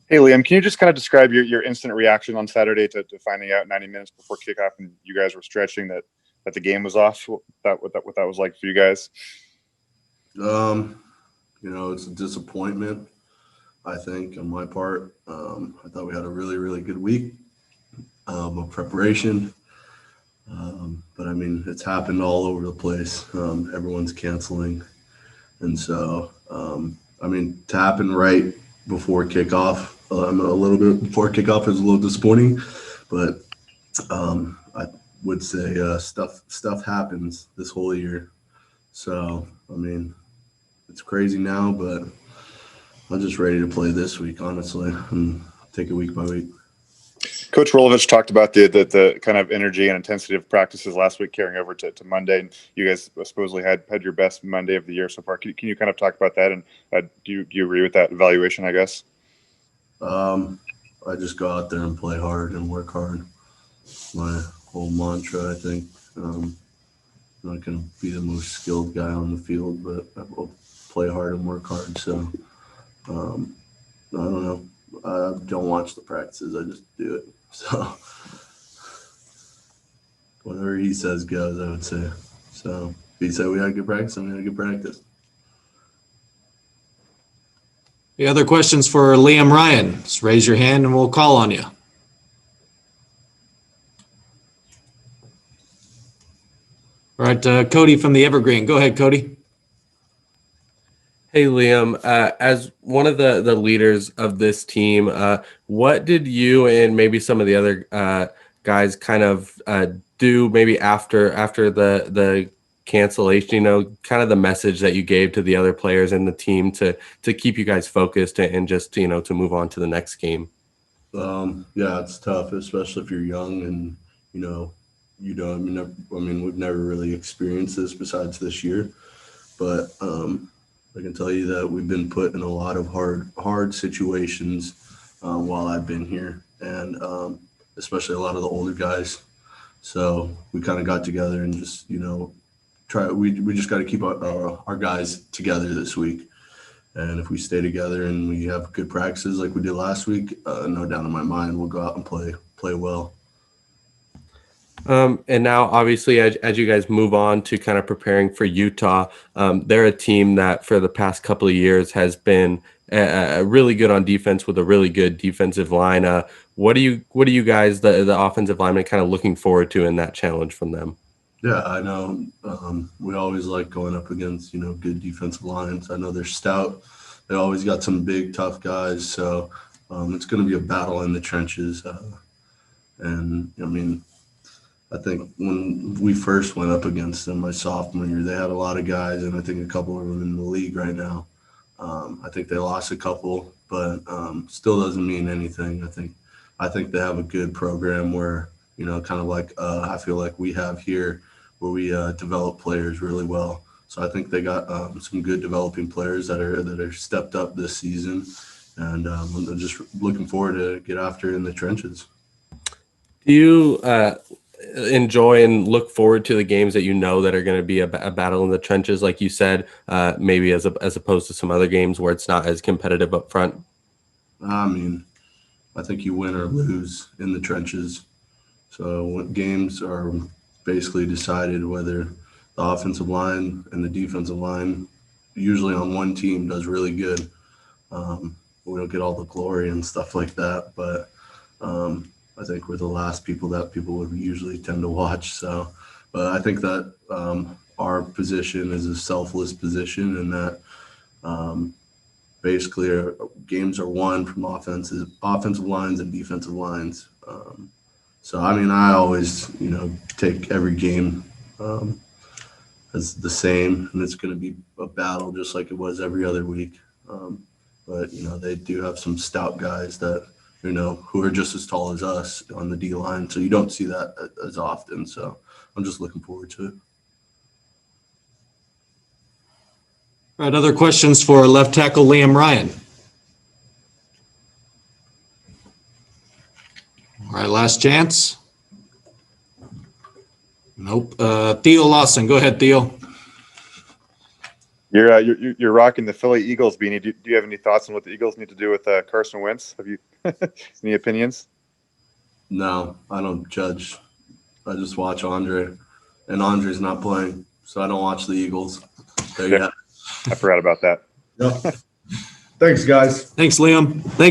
Hey, Liam, can you just kind of describe your instant reaction on Saturday to finding out 90 minutes before kickoff and you guys were stretching that the game was off? What that was like for you guys? Um, it's a disappointment, I think, on my part. I thought we had a really, really good week of preparation. But I mean, it's happened all over the place. Everyone's canceling. And so, I mean, to happen right before kickoff, a little bit before kickoff is a little disappointing. But I would say stuff happens this whole year. So, I mean, it's crazy now, but I'm just ready to play this week, honestly, and take it week by week. Coach Rolovich talked about the kind of energy and intensity of practices last week carrying over to Monday. And you guys supposedly had your best Monday of the year so far. Can you kind of talk about that? And do you agree with that evaluation, I guess? I just go out there and play hard and work hard. My whole mantra, I think. I'm not going to be the most skilled guy on the field, but I will play hard and work hard. So, I don't know. I don't watch the practices. I just do it. So, whatever he says goes, I would say. So, if he said we had good practice, then we had good practice. Any other questions for Liam Ryan? Just raise your hand and we'll call on you. All right, Cody from the Evergreen. Go ahead, Cody. Hey, Liam, as one of the leaders of this team, what did you and maybe some of the other guys kind of do maybe after the cancellation, kind of the message that you gave to the other players and the team to keep you guys focused and just, to move on to the next game? Yeah, it's tough, especially if you're young and, we've never really experienced this besides this year, but I can tell you that we've been put in a lot of hard situations while I've been here, and especially a lot of the older guys. So we kind of got together and just, we just got to keep our guys together this week. And if we stay together and we have good practices like we did last week, no doubt in my mind, we'll go out and play well. And now, obviously, as you guys move on to kind of preparing for Utah, they're a team that for the past couple of years has been really good on defense with a really good defensive line. What do you guys, the offensive linemen, kind of looking forward to in that challenge from them? Yeah, I know. We always like going up against, good defensive lines. I know they're stout. They always got some big, tough guys. So it's going to be a battle in the trenches. I think when we first went up against them my sophomore year, they had a lot of guys, and I think a couple of them in the league right now. I think they lost a couple, but still doesn't mean anything. I think they have a good program where, kind of like I feel like we have here, where we develop players really well. So I think they got some good developing players that are stepped up this season, and I'm just looking forward to get after in the trenches. Do you enjoy and look forward to the games that that are going to be a battle in the trenches, like you said, maybe as opposed to some other games where it's not as competitive up front? I mean, I think you win or lose in the trenches. So when games are basically decided whether the offensive line and the defensive line, usually on one team, does really good. We don't get all the glory and stuff like that, but I think we're the last people that people would usually tend to watch. So, but I think that our position is a selfless position, and that basically games are won from offensive lines and defensive lines. So, I mean, I always, take every game as the same, and it's going to be a battle just like it was every other week. But, they do have some stout guys that, who are just as tall as us on the D line. So you don't see that as often. So I'm just looking forward to it. All right, other questions for left tackle Liam Ryan? All right, last chance. Nope. Theo Lawson. Go ahead, Theo. You're rocking the Philly Eagles beanie. Do you have any thoughts on what the Eagles need to do with Carson Wentz? Have you any opinions? No, I don't judge. I just watch Andre, and Andre's not playing, so I don't watch the Eagles. There you Yeah. have I forgot about that. it. Yep. Thanks, guys. Thanks, Liam. Thanks.